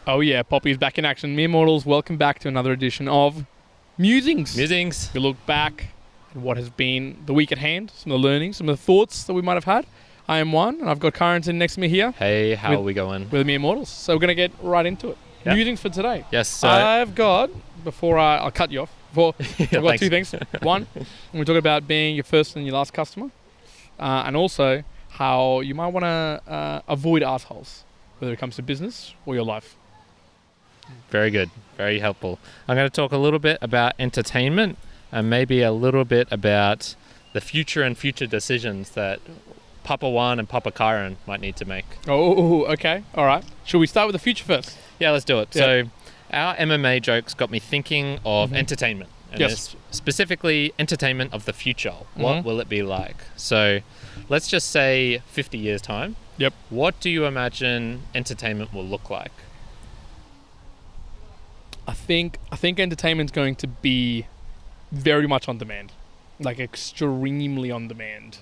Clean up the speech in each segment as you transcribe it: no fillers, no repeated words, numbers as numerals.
Oh yeah, Poppy's back in action. Mere mortals, welcome back to another edition of Musings. Musings. We look back at what has been the week at hand, some of the learnings, some of the thoughts that we might have had. I am Juan, and I've got Carrington next to me here. Hey, how are we going? With Mere Mortals. So we're going to get right into it. Yep. Musings for today. Yes. I've got, I'll cut you off. I've got two things. One, we're talking about being your first and your last customer. And also how you might want to avoid assholes, whether it comes to business or your life. Very good. Very helpful. I'm going to talk a little bit about entertainment and maybe a little bit about the future and future decisions that Papa Juan and Papa Kyron might need to make. Oh, okay. All right. Should we start with the future first? Yeah, let's do it. Yeah. So our MMA jokes got me thinking of entertainment. And Yes. specifically entertainment of the future. What will it be like? So let's just say 50 years' time. Yep. What do you imagine entertainment will look like? I think entertainment's going to be very much on demand, like extremely on demand.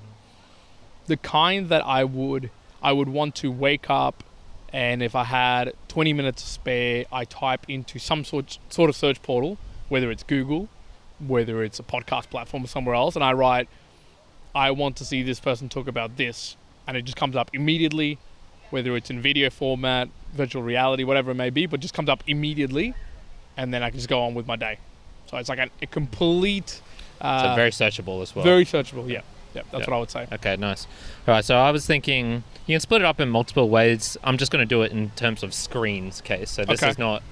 The kind that I would want to wake up, and if I had 20 minutes to spare, I type into some sort of search portal, whether it's Google, whether it's a podcast platform or somewhere else, and I write, I want to see this person talk about this, and it just comes up immediately, whether it's in video format, virtual reality, whatever it may be, but just comes up immediately. And then I can just go on with my day. So it's like a complete... So very searchable as well. Very searchable, yeah. Yeah, that's what I would say. Okay, nice. All right, so I was thinking you can split it up in multiple ways. I'm just going to do it in terms of screens case. So this is not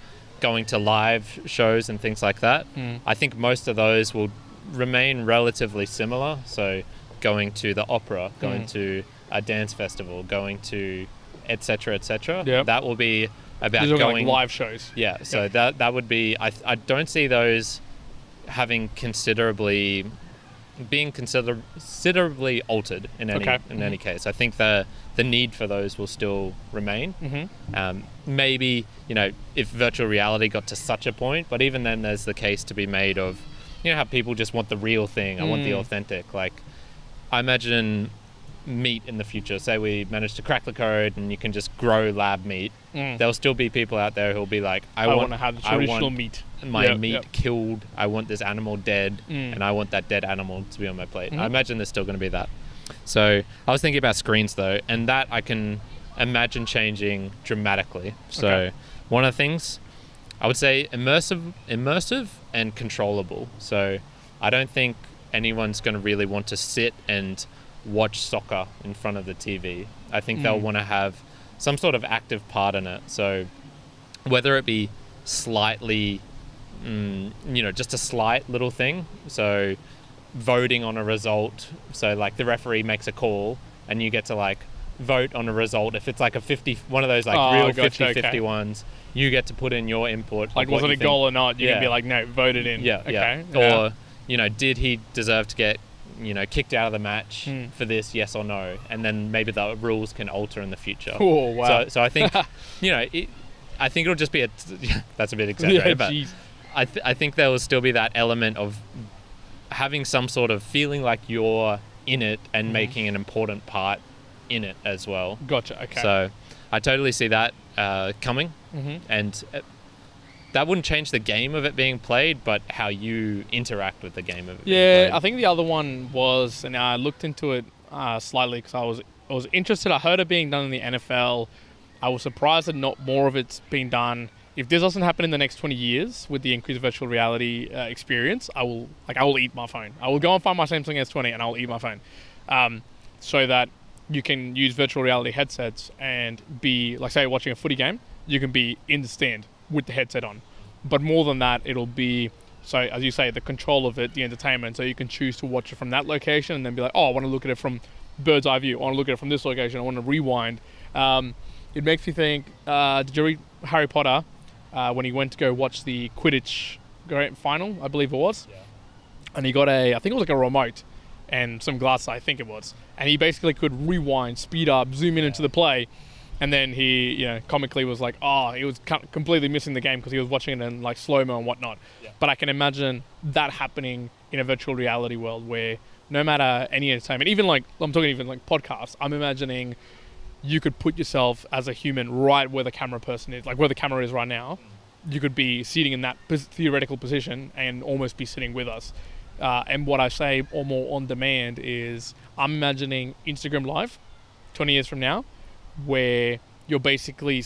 going to live shows and things like that. I think most of those will remain relatively similar. So going to the opera, going to a dance festival, going to et cetera, et cetera. Yep. That will be... about going going like live shows. Yeah, so that would be I don't see those having considerably altered in any case. I think the need for those will still remain. Maybe, if virtual reality got to such a point, but even then there's the case to be made of, how people just want the real thing. I want the authentic. Like, I imagine meat in the future. Say we manage to crack the code and you can just grow lab meat. There'll still be people out there who'll be like, I want to have the traditional meat. My meat killed. I want this animal dead, and I want that dead animal to be on my plate. I imagine there's still going to be that. So I was thinking about screens though, and that I can imagine changing dramatically. So one of the things I would say immersive and controllable. So I don't think anyone's going to really want to sit and watch soccer in front of the TV. I think they'll want to have some sort of active part in it. So whether it be slightly, just a slight little thing. So voting on a result. So like the referee makes a call and you get to like vote on a result. If it's like one of those like real 50-50 ones, you get to put in your input. Like was it a goal or not? You can be like, no, vote it in. Or, did he deserve to get kicked out of the match for this, yes or no, and then maybe the rules can alter in the future. Oh wow! So I think, I think it'll just be that's a bit exaggerated, but I think there will still be that element of having some sort of feeling like you're in it and making an important part in it as well. Gotcha. Okay. So I totally see that coming, and that wouldn't change the game of it being played, but how you interact with the game of it being played. I think the other one was, and I looked into it slightly because I was interested. I heard it being done in the NFL. I was surprised that not more of it's been done. If this doesn't happen in the next 20 years with the increased virtual reality experience, I will eat my phone. I will go and find my Samsung S20 and I'll eat my phone, so that you can use virtual reality headsets and be, like, say you're watching a footy game, you can be in the stand with the headset on. But more than that, it'll be, so as you say, the control of it, the entertainment, so you can choose to watch it from that location and then be like, I want to look at it from bird's eye view, I want to look at it from this location, I want to rewind. It makes me think, did you read Harry Potter when he went to go watch the Quidditch grand final, I believe it was? Yeah. And he got I think it was like a remote and some glasses, I think it was. And he basically could rewind, speed up, zoom in into the play. And then he, comically was like, he was completely missing the game because he was watching it in like slow-mo and whatnot. Yeah. But I can imagine that happening in a virtual reality world where no matter any entertainment, even like, I'm talking even like podcasts, I'm imagining you could put yourself as a human right where the camera person is, like where the camera is right now. You could be sitting in that theoretical position and almost be sitting with us. And what I say, or more on demand, is I'm imagining Instagram Live 20 years from now, where you're basically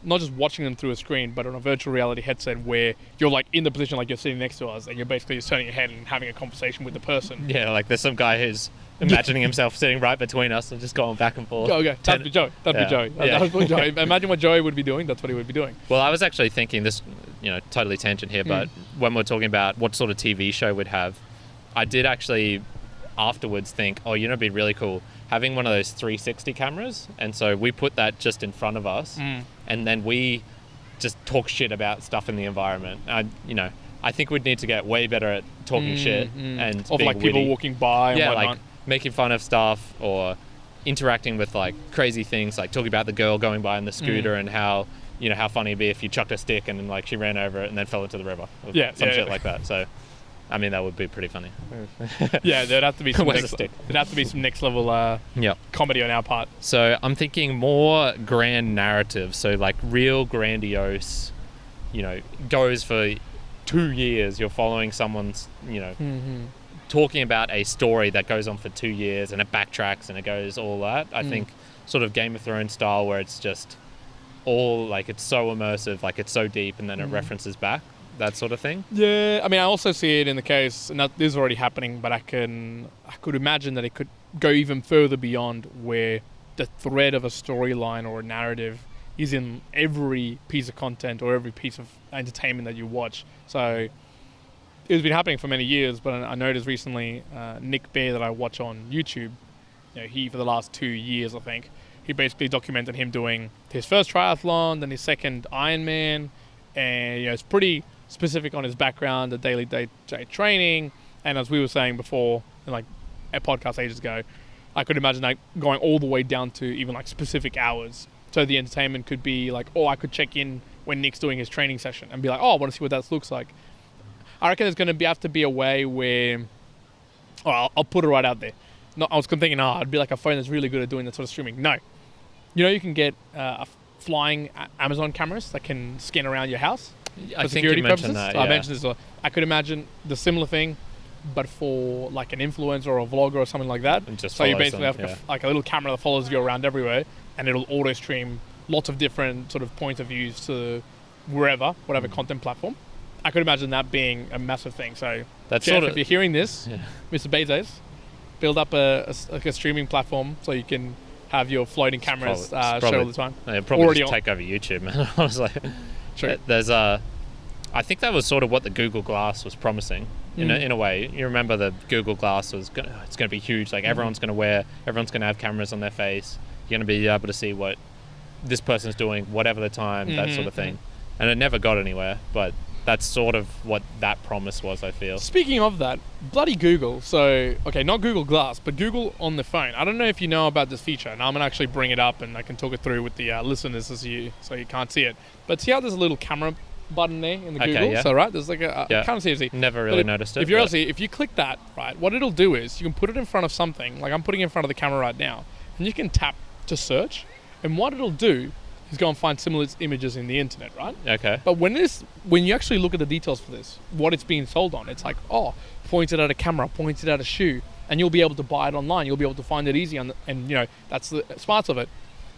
not just watching them through a screen, but on a virtual reality headset where you're like in the position like you're sitting next to us, and you're basically just turning your head and having a conversation with the person. Yeah, like there's some guy who's imagining himself sitting right between us and just going back and forth. Okay, that'd be Joey. That'd be Joey. Yeah. That's what Joey. Imagine what Joey would be doing. That's what he would be doing. Well, I was actually thinking this, totally tangent here, but when we're talking about what sort of TV show we'd have, I did actually afterwards think, it'd be really cool having one of those 360 cameras, and so we put that just in front of us, and then we just talk shit about stuff in the environment. I think we'd need to get way better at talking shit and of being like people witty. walking by. And whatnot. Like making fun of stuff or interacting with like crazy things, like talking about the girl going by in the scooter and how how funny it'd be if you chucked a stick and then like she ran over it and then fell into the river. Or some shit like that. So I mean, that would be pretty funny. Yeah, there'd have to be some Where's the stick? There'd have to be some next level comedy on our part. So I'm thinking more grand narrative. So like real grandiose, goes for 2 years. You're following someone's, talking about a story that goes on for 2 years and it backtracks and it goes all that. I think sort of Game of Thrones style, where it's just all like it's so immersive, like it's so deep, and then it references back. That sort of thing. Yeah, I mean, I also see it in the case, and this is already happening, but I could imagine that it could go even further beyond where the thread of a storyline or a narrative is in every piece of content or every piece of entertainment that you watch. So it's been happening for many years, but I noticed recently Nick Bear that I watch on YouTube, he for the last 2 years, I think, he basically documented him doing his first triathlon, then his second Ironman, and it's pretty specific on his background, the daily day training, and as we were saying before, in like a podcast ages ago, I could imagine that going all the way down to even like specific hours. So the entertainment could be like, I could check in when Nick's doing his training session and be like, I want to see what that looks like. I reckon there's going to have to be a way where, I'll put it right out there. No, I was thinking, it'd be like a phone that's really good at doing that sort of streaming. No, you can get flying Amazon cameras that can scan around your house. I For think security you mentioned purposes. that. I mentioned this. I could imagine the similar thing, but for like an influencer or a vlogger or something like that. And just so you follows basically them, have like a little camera that follows you around everywhere, and it'll auto stream lots of different sort of points of views to whatever content platform. I could imagine that being a massive thing. So That's Jeff, sort of, if you're hearing this, Mr. Bezos, build up a streaming platform so you can have your floating cameras show all the time. Probably Already just take over YouTube, man. I was like, True. there's I think that was sort of what the Google Glass was promising. In a way, you remember the Google Glass was it's going to be huge. Like everyone's going to have cameras on their face. You're going to be able to see what this person's doing, whatever the time, that sort of thing. And it never got anywhere, but that's sort of what that promise was, I feel. Speaking of that, bloody Google. So, okay, not Google Glass, but Google on the phone. I don't know if you know about this feature, and I'm going to actually bring it up and I can talk it through with the listeners so you can't see it. But see how there's a little camera button there in the Google? Yeah. So, right, there's like I can't see it. Never really noticed it. If you click that, right, what it'll do is you can put it in front of something, like I'm putting it in front of the camera right now, and you can tap to search, and what it'll do is go and find similar images in the internet, right? Okay. But when you actually look at the details for this, what it's being sold on, it's like, pointed at a camera, pointed at a shoe, and you'll be able to buy it online. You'll be able to find it easy, and that's the smarts of it.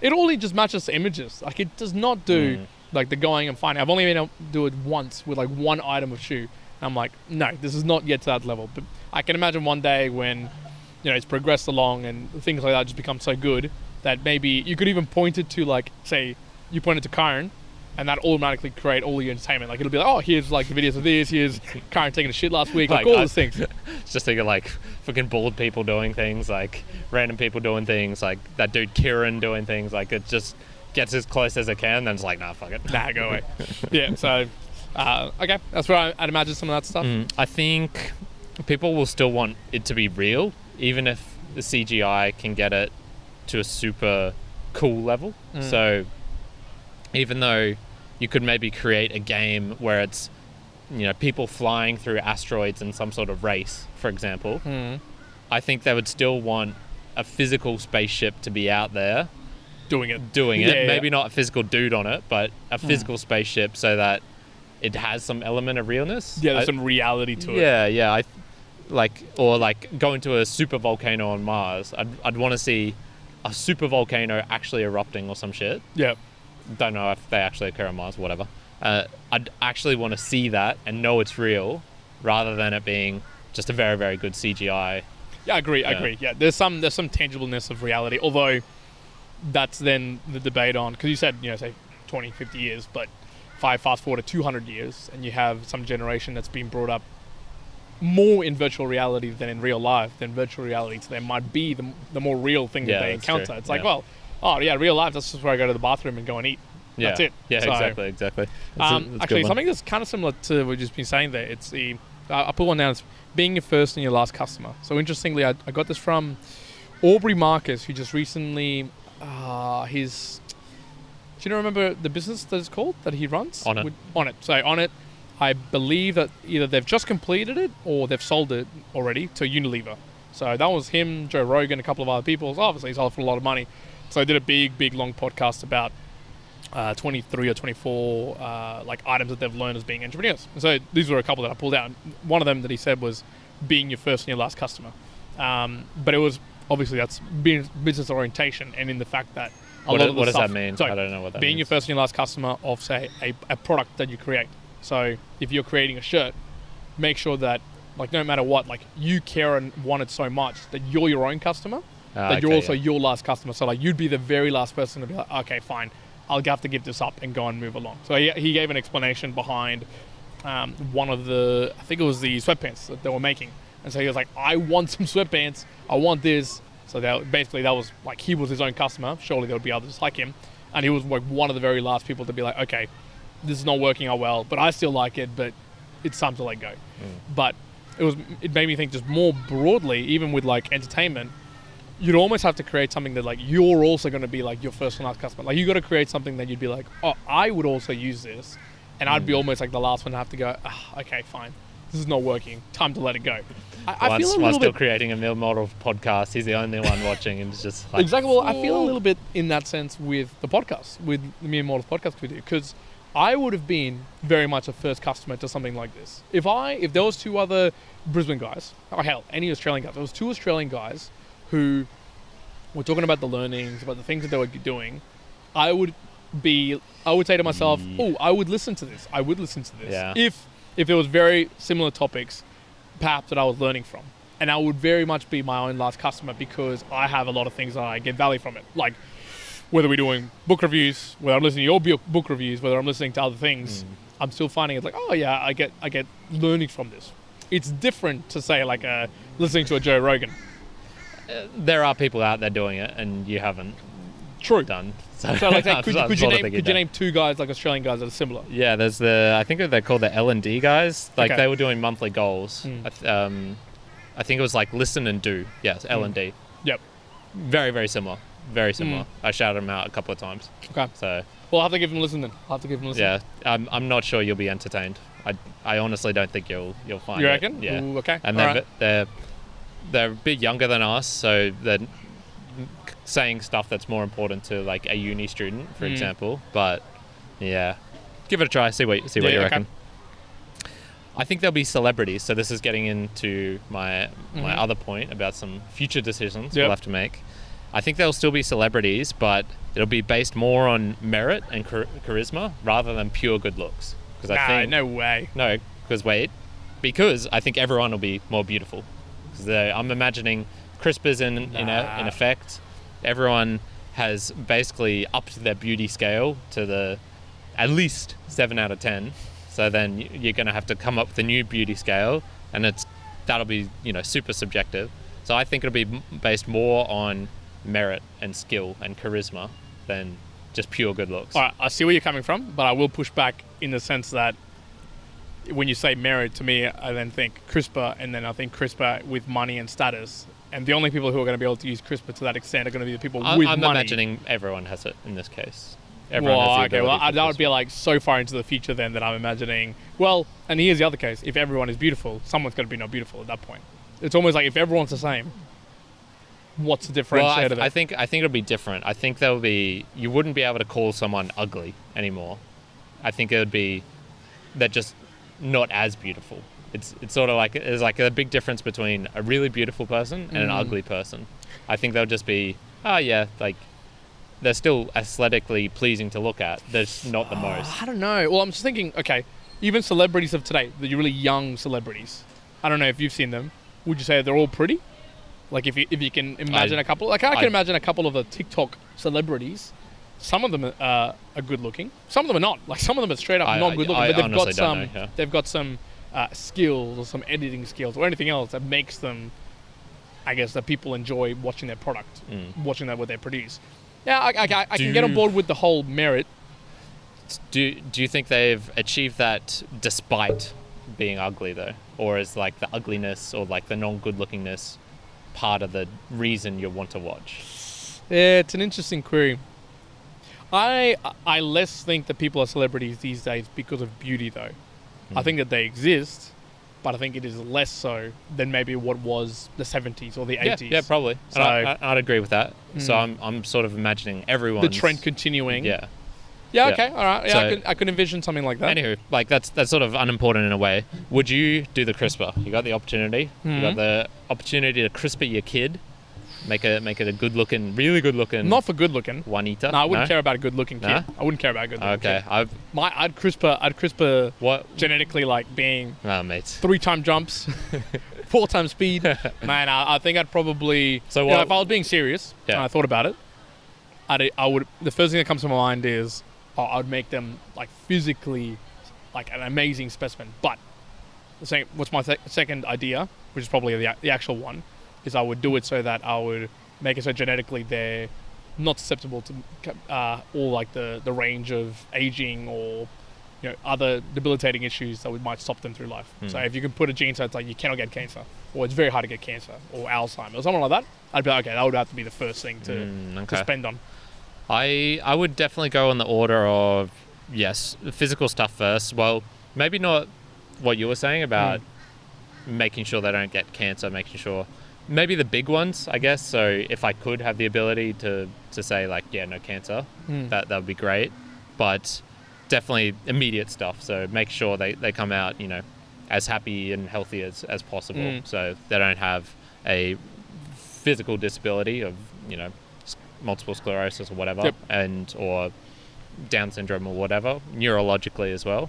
It only just matches the images. Like it does not do like the going and finding. I've only been able to do it once with like one item of shoe. And I'm like, no, this is not yet to that level. But I can imagine one day when it's progressed along and things like that just become so good that maybe you could even point it to, like, say, you point it to Karen, and that automatically create all your entertainment. Like, it'll be like, here's, like, the videos of this, here's Karen taking a shit last week, like all those things. Just thinking, like, fucking bald people doing things, like, random people doing things, like, that dude Kieran doing things, like, it just gets as close as it can, then it's like, nah, fuck it. Nah, go away. Yeah, so, okay, that's where I'd imagine some of that stuff. I think people will still want it to be real, even if the CGI can get it to a super cool level. So even though you could maybe create a game where it's people flying through asteroids in some sort of race, for example, I think they would still want a physical spaceship to be out there doing it. Yeah, maybe not a physical dude on it, but a physical spaceship, so that it has some element of realness. Yeah, there's some reality to it. Yeah. Or going to a super volcano on Mars. I'd want to see a super volcano actually erupting or some shit. Yeah. Don't know if they actually occur on Mars, whatever. I'd actually want to see that and know it's real, rather than it being just a very, very good CGI. Yeah, I agree. Yeah, there's some tangibleness of reality, although that's then the debate on, because you said, say 20, 50 years, but fast forward to 200 years, and you have some generation that's been brought up more in virtual reality than in real life, then virtual reality to them might be the more real thing that they encounter. True. It's like, real life, that's just where I go to the bathroom and go and eat. That's it. Yeah, so, exactly. Actually, something that's kind of similar to what you've just been saying there, it's I put one down, it's being your first and your last customer. So interestingly, I got this from Aubrey Marcus, who just recently, do you remember the business that it's called, that he runs? On It. So On It, I believe that either they've just completed it or they've sold it already to Unilever. So that was him, Joe Rogan, a couple of other people. Obviously, he sold for a lot of money. So I did a big, long podcast about 23 or 24 items that they've learned as being entrepreneurs. And so these were a couple that I pulled out. One of them that he said was being your first and your last customer. But it was, obviously, that's being business orientation, and in the fact that what does that mean? I don't know what that means. Being your first and your last customer of, say, a product that you create. So if you're creating a shirt, make sure that, no matter what, you care and want it so much that you're your own customer, that you're also your last customer. So you'd be the very last person to be like, okay, fine, I'll have to give this up and go and move along. So he gave an explanation behind one of the, I think it was the sweatpants that they were making. And so he was like, I want some sweatpants, I want this. So that was he was his own customer. Surely there would be others like him. And he was one of the very last people to be like, okay, this is not working out well, but I still like it, but it's time to let go. But it made me think just more broadly, even with entertainment, you'd almost have to create something that you're also going to be your first and last customer. You got to create something that you'd be like, oh, I would also use this, and I'd be almost the last one to have to go, okay, fine, this is not working, time to let it go. I feel a little bit creating a meal model podcast. He's the only one watching, and it's just exactly. Well, I feel a little bit in that sense with the podcast, with the meal model podcast we do, because I would have been very much a first customer to something like this. If there was two other Brisbane guys, or hell, any Australian guys, there was two Australian guys who were talking about the learnings, about the things that they were doing, I would say to myself, oh, I would listen to this. Yeah. If there was very similar topics, perhaps, that I was learning from. And I would very much be my own last customer, because I have a lot of things that I get value from it. Whether we're doing book reviews, whether I'm listening to your book reviews, whether I'm listening to other things, I'm still finding it oh yeah, I get learning from this. It's different to say listening to a Joe Rogan. There are people out there doing it, and you haven't. True. Done. So could you name two guys, Australian guys, that are similar? Yeah, there's I think they're called the L&D guys. They were doing monthly goals. I think it was listen and do. Yes, L&D. Yep. Very, very similar. Very similar. I shouted them out a couple of times. Okay. So. Well, I'll have to give them a listen then. Yeah, I'm not sure you'll be entertained. I honestly don't think you'll find it. You reckon? Yeah. Ooh, okay. And they're a bit younger than us, so they're saying stuff that's more important to a uni student, for example. But yeah, give it a try. See what you reckon. I think there'll be celebrities. So this is getting into my other point about some future decisions we'll have to make. I think there'll still be celebrities, but it'll be based more on merit and charisma rather than pure good looks. No way. No, because I think everyone will be more beautiful. I'm imagining CRISPR's in effect. Everyone has basically upped their beauty scale to at least 7 out of 10. So then you're going to have to come up with a new beauty scale, and that'll be super subjective. So I think it'll be based more on merit and skill and charisma than just pure good looks. All right, I see where you're coming from, but I will push back in the sense that when you say merit, to me, I then think CRISPR, and then I think CRISPR with money and status. And the only people who are going to be able to use CRISPR to that extent are going to be the people with money. I'm imagining everyone has it in this case. That would be so far into the future then that I'm imagining. Well, and here's the other case: if everyone is beautiful, someone's going to be not beautiful at that point. It's almost like if everyone's the same, What's the Well, differentiator there? I think it'll be different. I think you wouldn't be able to call someone ugly anymore. I think it would be they're just not as beautiful. It's sort of like there's like a big difference between a really beautiful person and an ugly person. I think they'll just be like they're still aesthetically pleasing to look at. They're just not the most. I don't know. Well, I'm just thinking, okay, even celebrities of today, the really young celebrities, I don't know if you've seen them. Would you say they're all pretty? Like if you can imagine a couple, like I can imagine a couple of the TikTok celebrities. Some of them are good looking. Some of them are not. Like some of them are straight up not good looking. But they've got some. They've got some skills or some editing skills or anything else that makes them, I guess, that people enjoy watching their product, watching that what they produce. Yeah, I can get on board with the whole merit. Do you think they've achieved that despite being ugly though, or is like the ugliness or like the non-good lookingness part of the reason you want to watch? Yeah, it's an interesting query. I less think that people are celebrities these days because of beauty though. I think that they exist, but I think it is less so than maybe what was the 70s or the 80s. Yeah, probably. So I'd agree with that. So I'm sort of imagining everyone the trend continuing. Yeah. Yeah. Okay. All right. Yeah, So, I could envision something like that. Anywho, like that's sort of unimportant in a way. Would you do the CRISPR? You got the opportunity. You got the opportunity to CRISPR your kid, make it a good looking, really good looking. Not for good looking. Juanita. No, I wouldn't care about a good looking kid. No? I wouldn't care about a good looking Okay. kid. I'd CRISPR What? genetically like being Oh, mate. 3-time jumps, 4-time speed. Man, I think I'd probably. So if I was being serious and I thought about it, I would. The first thing that comes to my mind is I'd make them like physically like an amazing specimen. But what's my second idea, which is probably the actual one, is I would do it so that I would make it so genetically they're not susceptible to all like the range of aging or other debilitating issues that might stop them through life. So if you can put a gene so it's like you cannot get cancer, or it's very hard to get cancer, or Alzheimer's, or something like that, I'd be like, okay, that would have to be the first thing to spend on. I would definitely go in the order of, yes, physical stuff first. Well, maybe not what you were saying about making sure they don't get cancer, making sure maybe the big ones, I guess. So if I could have the ability to say like, yeah, no cancer, that would be great. But definitely immediate stuff. So make sure they come out, as happy and healthy as possible. So they don't have a physical disability of, multiple sclerosis or whatever, or Down syndrome or whatever, neurologically as well.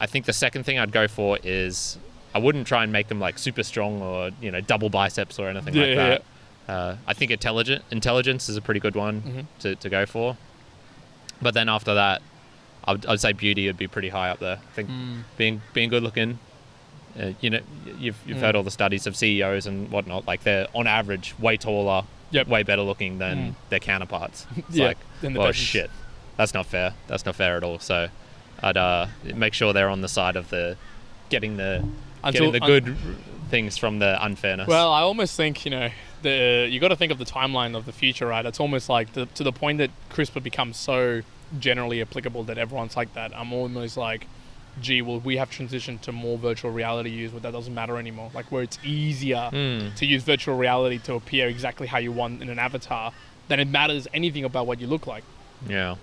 I think the second thing I'd go for is I wouldn't try and make them like super strong or double biceps or anything like that. I think intelligence is a pretty good one to go for. But then after that, I'd say beauty would be pretty high up there. I think being good looking. You've heard all the studies of CEOs and whatnot. Like they're on average way taller, way better looking than their counterparts. It's like, oh shit, that's not fair. That's not fair at all. So I'd make sure they're on the side of the getting the good things from the unfairness. Well, I almost think you got to think of the timeline of the future, right? It's almost like to the point that CRISPR becomes so generally applicable that everyone's like that. I'm almost like, gee, well, we have transitioned to more virtual reality use where that doesn't matter anymore. Like where it's easier to use virtual reality to appear exactly how you want in an avatar than it matters anything about what you look like. Yeah.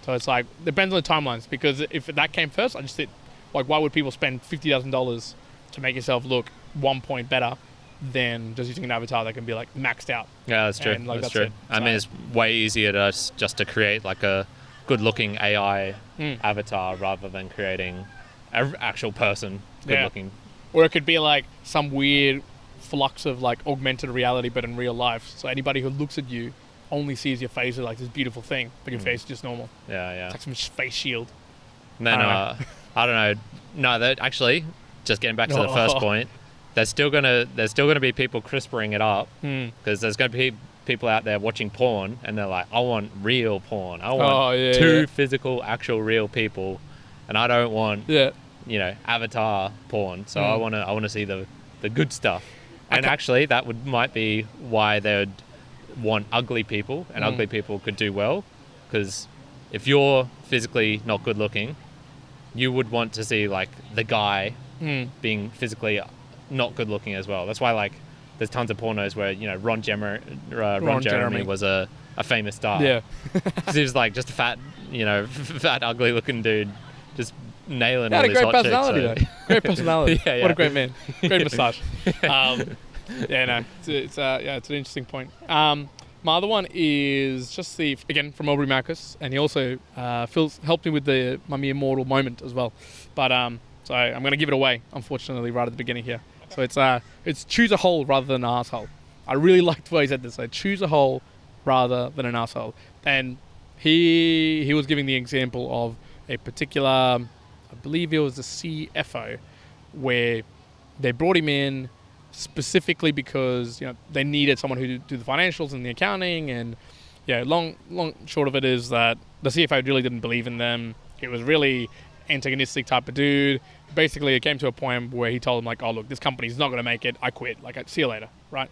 So it's like, depends on the timelines, because if that came first, I just think, like, why would people spend $50,000 to make yourself look 1 point better than just using an avatar that can be like maxed out? Yeah, that's true. That's true. I mean, it's way easier just to create like a good-looking AI avatar rather than creating an actual person good-looking. Or it could be like some weird flux of like augmented reality, but in real life. So anybody who looks at you only sees your face as like this beautiful thing, but your face is just normal. Yeah. It's like some face shield. And then I don't know. No, that actually, just getting back to the first point, there's still gonna be people CRISPRing it up because there's gonna be people out there watching porn and they're like, I want real porn. I want two physical, actual, real people, and I don't want avatar porn. So I want to see the good stuff. And actually, that might be why they would want ugly people, and ugly people could do well, because if you're physically not good looking, you would want to see like the guy being physically not good looking as well. That's why like there's tons of pornos where Ron Jeremy was a famous star. Yeah. He was like just a fat, fat ugly looking dude, just nailing He all had a these great hot personality chicks. though. Great personality. Yeah. What a great man. Great moustache. It's an interesting point. My other one is just again from Aubrey Marcus, and he also helped me with my mere mortal moment as well. But so I'm going to give it away, unfortunately, right at the beginning here. So it's choose a hole rather than an asshole. I really liked the way he said this. So choose a hole rather than an asshole. And he was giving the example of a particular, I believe it was the CFO, where they brought him in specifically because they needed someone who do the financials and the accounting, and long short of it is that the CFO really didn't believe in them. He was really antagonistic type of dude. Basically, it came to a point where he told him like, oh look, this company's not going to make it, I quit, like see you later, right?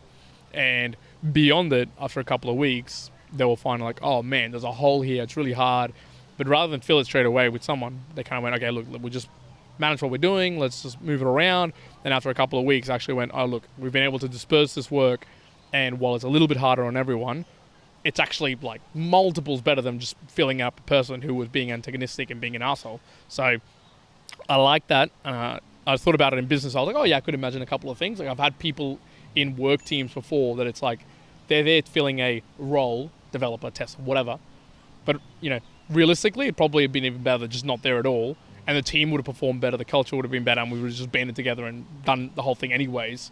And beyond it, after a couple of weeks, they were finding like, oh man, there's a hole here, it's really hard. But rather than fill it straight away with someone, they kind of went, okay, look, we'll just manage what we're doing, let's just move it around. And after a couple of weeks, actually went, oh look, we've been able to disperse this work, and while it's a little bit harder on everyone, it's actually like multiples better than just filling up a person who was being antagonistic and being an asshole. So I like that. I thought about it in business. I was like, oh yeah, I could imagine a couple of things. Like I've had people in work teams before that it's like they're there filling a role, developer, tester, whatever. But realistically, it probably have been even better just not there at all. And the team would have performed better, the culture would have been better, and we would have just banded together and done the whole thing anyways,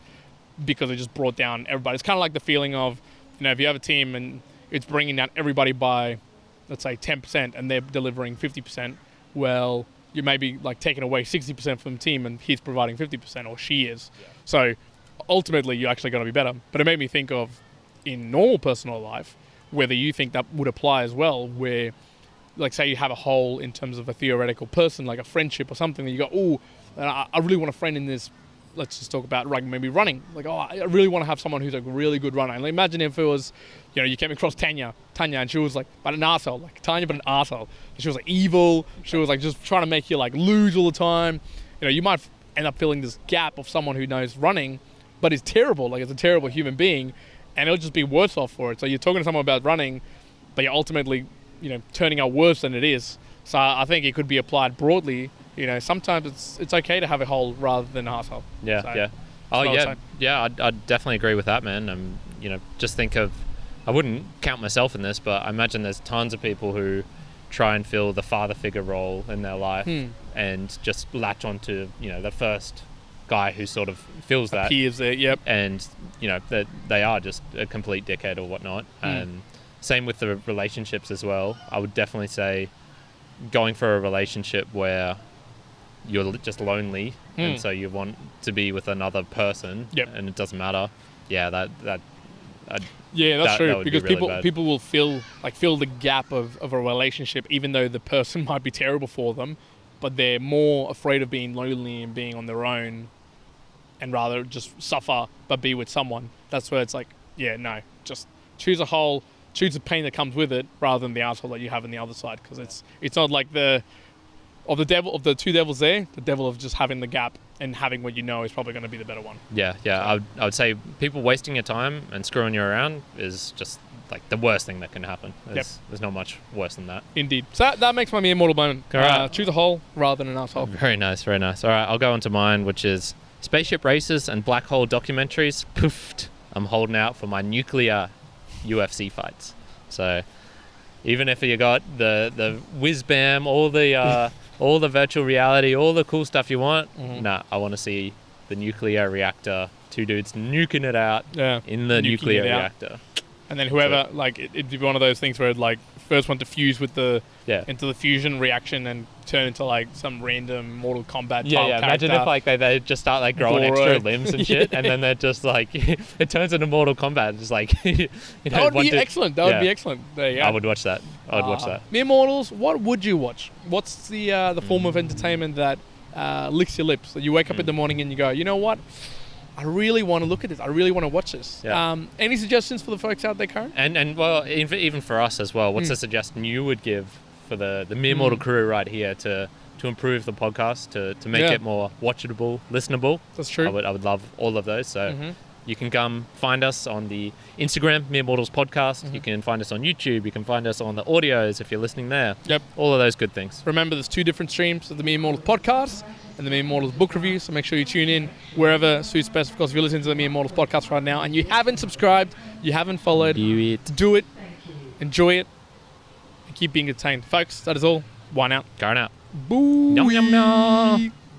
because it just brought down everybody. It's kind of like the feeling of, if you have a team and it's bringing down everybody by, let's say, 10%, and they're delivering 50%, well, you may be like taking away 60% from the team, and he's providing 50%, or she is. Yeah. So ultimately, you're actually going to be better. But it made me think of, in normal personal life, whether you think that would apply as well, where like say you have a hole in terms of a theoretical person, like a friendship or something, that you go, oh, I really want a friend in this, let's just talk about maybe running. Like, oh, I really want to have someone who's a really good runner. And like, imagine if it was, you came across Tanya, and she was like, but an arsehole, like Tanya, but an arsehole. And she was like evil. She was like just trying to make you like lose all the time. You might end up filling this gap of someone who knows running, but is terrible, like it's a terrible human being, and it'll just be worse off for it. So you're talking to someone about running, but you're ultimately turning out worse than it is. So I think it could be applied broadly. Sometimes it's okay to have a hole rather than an arsehole. Yeah, so, yeah. Oh, yeah. I'd definitely agree with that, man. Just think of, I wouldn't count myself in this, but I imagine there's tons of people who try and fill the father figure role in their life and just latch onto, the first guy who sort of fills that. Appears there, yep. And, that they are just a complete dickhead or whatnot. And same with the relationships as well. I would definitely say going for a relationship where you're just lonely and so you want to be with another person and it doesn't matter. Yeah, that's true, because be really people will fill the gap of a relationship, even though the person might be terrible for them, but they're more afraid of being lonely and being on their own, and rather just suffer but be with someone. That's where it's like, just choose a hole, choose the pain that comes with it rather than the asshole that you have on the other side, because it's not like the two devils there. The devil of just having the gap and having what is probably going to be the better one. Yeah. I would say people wasting your time and screwing you around is just like the worst thing that can happen. There's not much worse than that. Indeed. So that makes my immortal moment. All right. Choose a hole rather than an asshole. Very nice, very nice. All right, I'll go on to mine, which is spaceship races and black hole documentaries. Poofed. I'm holding out for my nuclear UFC fights. So even if you got the whiz bam, all the virtual reality, all the cool stuff you want, I want to see the nuclear reactor, two dudes nuking it out in the nuclear reactor. And then whoever, it'd be one of those things where first one to fuse with into the fusion reaction and turn into some random Mortal Kombat type character. Imagine if they just start growing extra limbs and shit, and then they're just it turns into Mortal Kombat. Just that would be excellent. That would be excellent. There you go. I would watch that. Mere Mortals, what would you watch? What's the form of entertainment that licks your lips? That you wake up in the morning and you go, you know what? I really want to look at this. I really want to watch this. Yeah. Any suggestions for the folks out there, Karen? And well, even for us as well, what's a suggestion you would give for the Mere Mortal crew right here to improve the podcast, to make it more watchable, listenable? That's true. I would love all of those. So You can come find us on the Instagram, Mere Mortals Podcast. You can find us on YouTube. You can find us on the audios if you're listening there. Yep. All of those good things. Remember, there's 2 different streams of the Mere Mortals Podcast and the Mere Mortals book review, so make sure you tune in wherever suits best. Of course, if you're listening to the Mere Mortals Podcast right now and you haven't subscribed, you haven't followed, do it, enjoy it, and keep being entertained. Folks, that is all. Juan out. Going out. Boo! Yum, yum, yum.